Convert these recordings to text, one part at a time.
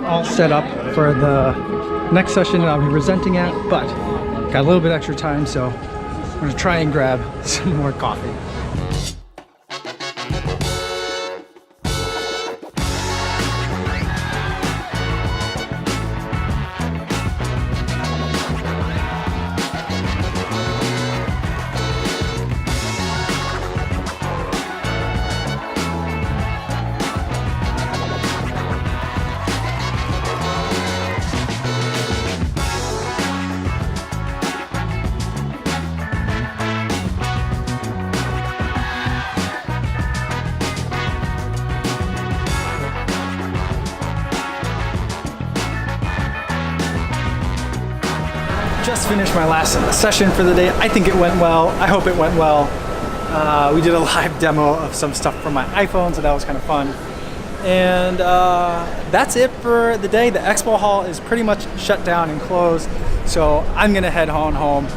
all set up for the next session that I'll be presenting at, but got a little bit extra time, so I'm gonna try and grab some more coffee. Just finished my last session for the day. I think it went well. I hope it went well. We did a live demo of some stuff from my iPhone, so that was kind of fun. And that's it for the day. The Expo Hall is pretty much shut down and closed, so I'm gonna head on home.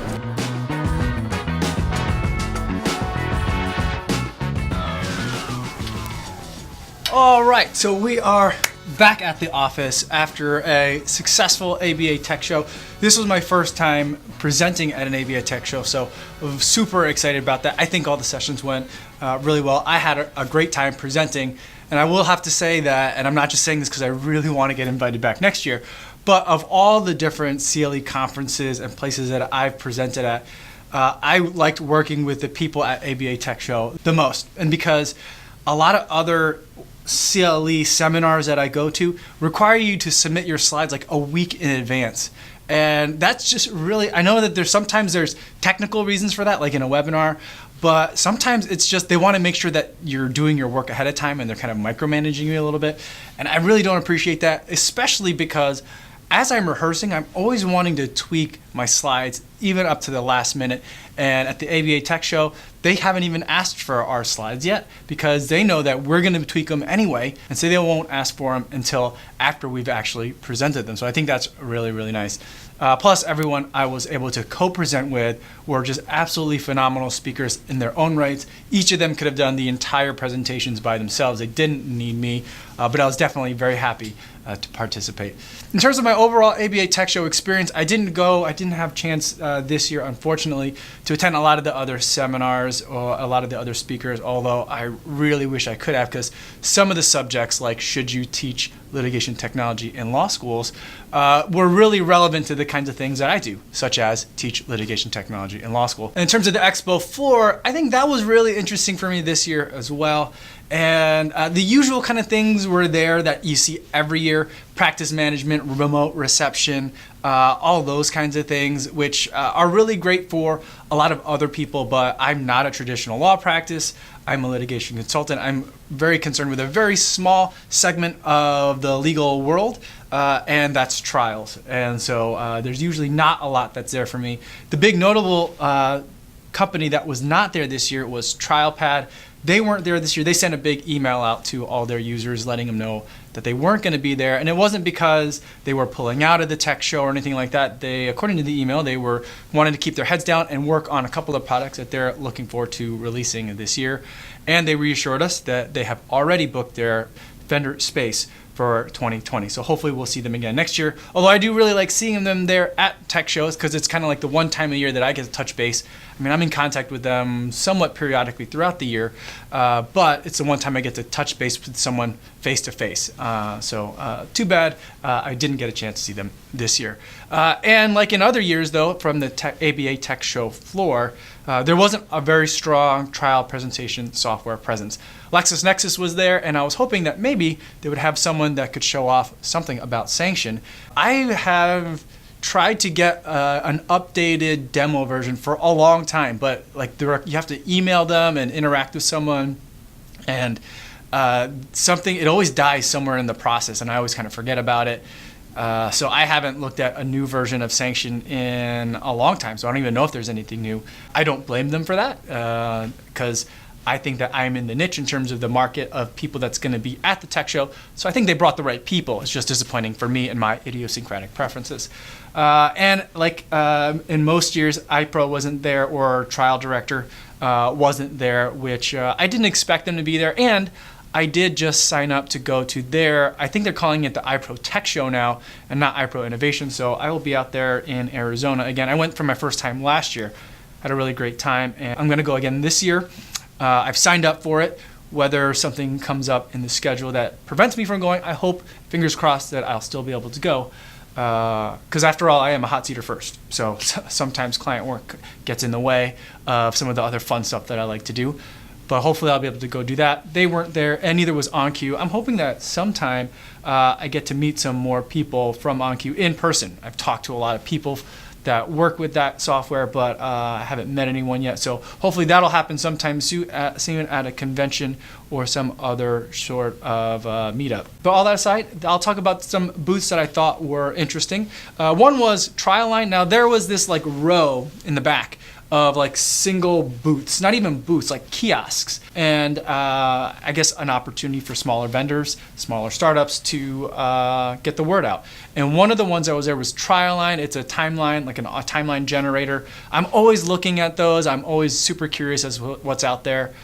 All right, so we are back at the office after a successful ABA Tech Show. This was my first time presenting at an ABA Tech Show, so I'm super excited about that. I think all the sessions went really well. I had a great time presenting, and I will have to say that, and I'm not just saying this because I really want to get invited back next year, but of all the different CLE conferences and places that I've presented at, I liked working with the people at ABA Tech Show the most. And because a lot of other CLE seminars that I go to require you to submit your slides like a week in advance. And that's just really, I know that sometimes there's technical reasons for that, like in a webinar, but sometimes it's just they want to make sure that you're doing your work ahead of time and they're kind of micromanaging you a little bit. And I really don't appreciate that, especially because as I'm rehearsing, I'm always wanting to tweak my slides, even up to the last minute. And at the ABA Tech Show, they haven't even asked for our slides yet because they know that we're going to tweak them anyway, and so they won't ask for them until after we've actually presented them. So I think that's really, really nice. Plus, everyone I was able to co-present with were just absolutely phenomenal speakers in their own rights. Each of them could have done the entire presentations by themselves. They didn't need me, but I was definitely very happy to participate. In terms of my overall ABA Tech Show experience, I didn't have a chance this year, unfortunately, to attend a lot of the other seminars or a lot of the other speakers, although I really wish I could have, because some of the subjects, like should you teach litigation technology in law schools, were really relevant to the kinds of things that I do, such as teach litigation technology in law school. And in terms of the Expo floor, I think that was really interesting for me this year as well. And the usual kind of things were there that you see every year: practice management, remote reception, all those kinds of things, which are really great for a lot of other people, but I'm not a traditional law practice. I'm a litigation consultant. I'm very concerned with a very small segment of the legal world, and that's trials. And so there's usually not a lot that's there for me. The big notable company that was not there this year was Trialpad. They weren't there this year. They sent a big email out to all their users letting them know that they weren't going to be there. And it wasn't because they were pulling out of the tech show or anything like that. They, according to the email, they were wanting to keep their heads down and work on a couple of products that they're looking forward to releasing this year. And they reassured us that they have already booked their vendor space for 2020. So hopefully we'll see them again next year. Although I do really like seeing them there at tech shows because it's kind of like the one time a year that I get to touch base. I mean, I'm in contact with them somewhat periodically throughout the year, but it's the one time I get to touch base with someone face to face. So too bad I didn't get a chance to see them this year. And like in other years though, from the ABA Tech Show floor, there wasn't a very strong trial presentation software presence. LexisNexis was there, and I was hoping that maybe they would have someone that could show off something about sanction. I have tried to get an updated demo version for a long time, but like you have to email them and interact with someone, and it always dies somewhere in the process, and I always kind of forget about it. So I haven't looked at a new version of Sanction in a long time, so I don't even know if there's anything new. I don't blame them for that, because I think that I'm in the niche in terms of the market of people that's going to be at the tech show. So I think they brought the right people. It's just disappointing for me and my idiosyncratic preferences. And like in most years, iPro wasn't there, or trial director wasn't there, which I didn't expect them to be there. And I did just sign up to go to their, I think they're calling it the iPro Techshow now and not iPro Innovation. So I will be out there in Arizona. Again, I went for my first time last year, had a really great time, and I'm gonna go again this year. I've signed up for it. Whether something comes up in the schedule that prevents me from going, I hope, fingers crossed, that I'll still be able to go. Because after all, I am a hot seater first. So sometimes client work gets in the way of some of the other fun stuff that I like to do. But hopefully I'll be able to go do that. They weren't there, and neither was OnQ. I'm hoping that sometime I get to meet some more people from OnQ in person. I've talked to a lot of people that work with that software, but I haven't met anyone yet. So hopefully that'll happen sometime soon at a convention or some other sort of meetup. But all that aside, I'll talk about some booths that I thought were interesting. One was Trialpad. Now there was this like row in the back of like single booths, not even booths, like kiosks. And I guess an opportunity for smaller vendors, smaller startups to get the word out. And one of the ones that was there was Trialpad. It's a timeline, like a timeline generator. I'm always looking at those. I'm always super curious as to what's out there.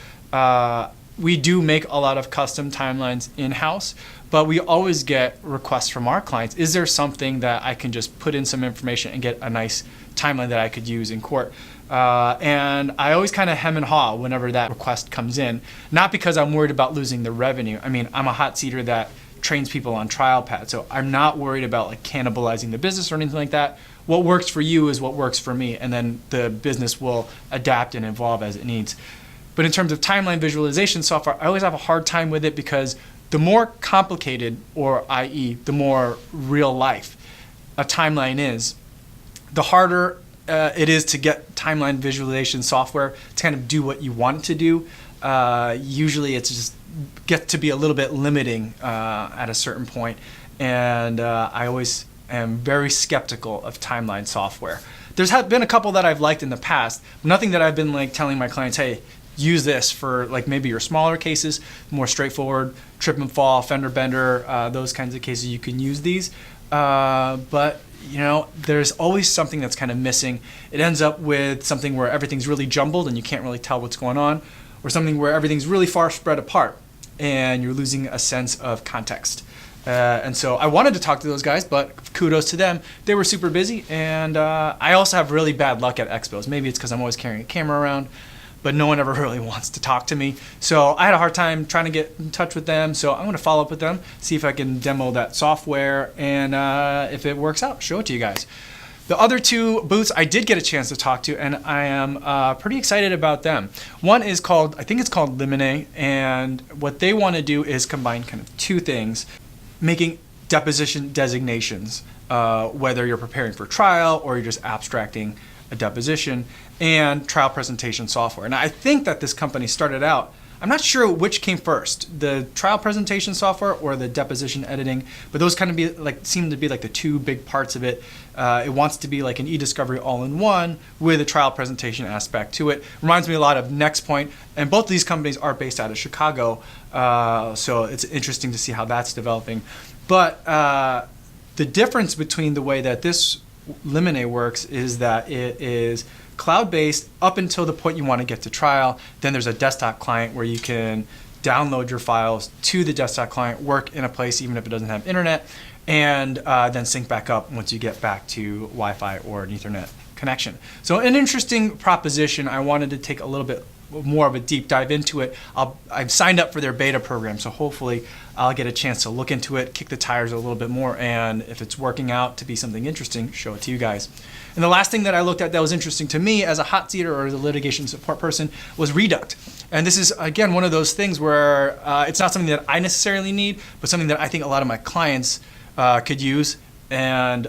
We do make a lot of custom timelines in-house, but we always get requests from our clients. Is there something that I can just put in some information and get a nice timeline that I could use in court? And I always kind of hem and haw whenever that request comes in, not because I'm worried about losing the revenue. I mean, I'm a hot seater that trains people on Trialpad, so I'm not worried about like cannibalizing the business or anything like that. What works for you is what works for me, and then the business will adapt and evolve as it needs. But in terms of timeline visualization software, I always have a hard time with it because the more complicated, or i.e. the more real life a timeline is, the harder it is to get timeline visualization software to kind of do what you want it to do. Usually it's just get to be a little bit limiting at a certain point, and I always am very skeptical of timeline software. There's been a couple that I've liked in the past, nothing that I've been like telling my clients, hey, use this for like maybe your smaller cases, more straightforward, trip and fall, fender bender, those kinds of cases you can use these. But you know, there's always something that's kind of missing. It ends up with something where everything's really jumbled and you can't really tell what's going on, or something where everything's really far spread apart and you're losing a sense of context. And so I wanted to talk to those guys, but kudos to them. They were super busy, and I also have really bad luck at expos. Maybe it's because I'm always carrying a camera around, but no one ever really wants to talk to me. So I had a hard time trying to get in touch with them. So I'm going to follow up with them, see if I can demo that software, and if it works out, show it to you guys. The other two booths I did get a chance to talk to, and I am pretty excited about them. One is called, I think it's called Limine, and what they want to do is combine kind of two things, making deposition designations, whether you're preparing for trial or you're just abstracting a deposition, and trial presentation software. And I think that this company started out, I'm not sure which came first, the trial presentation software or the deposition editing, but those kind of seem to be like the two big parts of it. It wants to be like an e-discovery all-in-one with a trial presentation aspect to it. Reminds me a lot of NextPoint, and both of these companies are based out of Chicago, so it's interesting to see how that's developing. But the difference between the way that this Limine works is that it is cloud-based up until the point you want to get to trial. Then there's a desktop client where you can download your files to the desktop client, work in a place even if it doesn't have internet, and then sync back up once you get back to Wi-Fi or an Ethernet connection. So an interesting proposition. I wanted to take a little bit more of a deep dive into it. I've signed up for their beta program, so hopefully I'll get a chance to look into it, kick the tires a little bit more, and if it's working out to be something interesting, show it to you guys. And the last thing that I looked at that was interesting to me as a hot seater or as a litigation support person was Reduct. And this is, again, one of those things where it's not something that I necessarily need, but something that I think a lot of my clients could use, and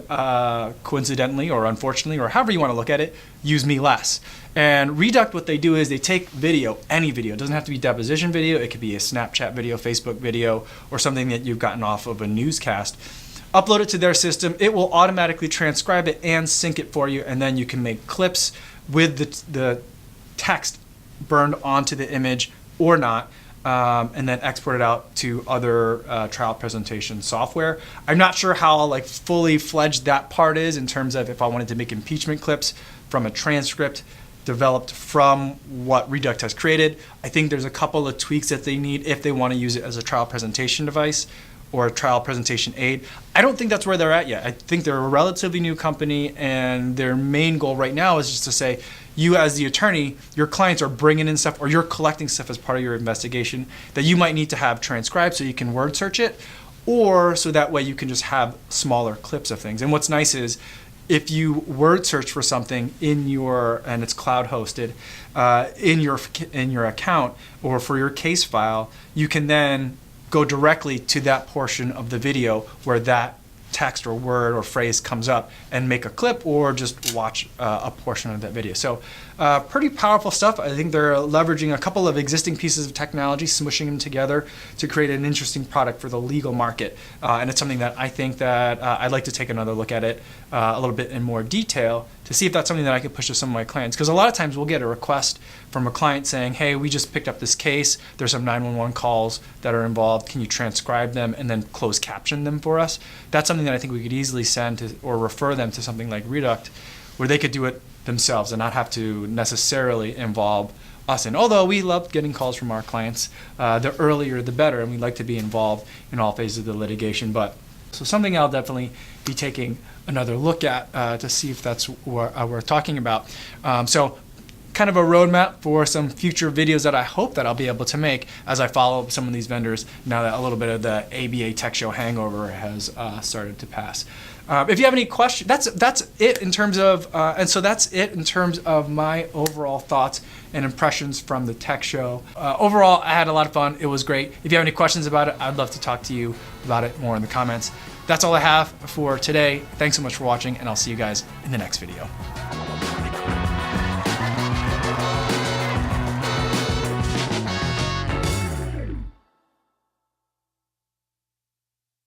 coincidentally or unfortunately, or however you want to look at it, use me less. And Reduct, what they do is they take video, any video. It doesn't have to be deposition video. It could be a Snapchat video, Facebook video, or something that you've gotten off of a newscast. Upload it to their system. It will automatically transcribe it and sync it for you, and then you can make clips with the text burned onto the image or not, and then export it out to other trial presentation software. I'm not sure how fully fledged that part is in terms of if I wanted to make impeachment clips from a transcript developed from what Reduct has created. I think there's a couple of tweaks that they need if they want to use it as a trial presentation device or a trial presentation aid. I don't think that's where they're at yet. I think they're a relatively new company, and their main goal right now is just to say, you as the attorney, your clients are bringing in stuff, or you're collecting stuff as part of your investigation that you might need to have transcribed so you can word search it, or so that way you can just have smaller clips of things. And what's nice is if you word search for something in your, and it's cloud hosted, in your account or for your case file, you can then go directly to that portion of the video where that text or word or phrase comes up and make a clip, or just watch a portion of that video. So pretty powerful stuff. I think they're leveraging a couple of existing pieces of technology, smushing them together to create an interesting product for the legal market. And it's something that I think that I'd like to take another look at it a little bit in more detail to see if that's something that I could push to some of my clients. Because a lot of times we'll get a request from a client saying, hey, we just picked up this case, there's some 911 calls that are involved, can you transcribe them and then closed caption them for us? That's something that I think we could easily send to, or refer them to something like Reduct, where they could do it themselves and not have to necessarily involve us. And although we love getting calls from our clients, the earlier the better, and we like to be involved in all phases of the litigation. But so something I'll definitely be taking another look at to see if that's what we're talking about. So kind of a roadmap for some future videos that I hope that I'll be able to make as I follow up some of these vendors now that a little bit of the ABA Techshow hangover has started to pass. If you have any questions, that's it in terms of, and so that's it in terms of my overall thoughts and impressions from the Techshow. Overall, I had a lot of fun. It was great. If you have any questions about it, I'd love to talk to you about it more in the comments. That's all I have for today. Thanks so much for watching, and I'll see you guys in the next video.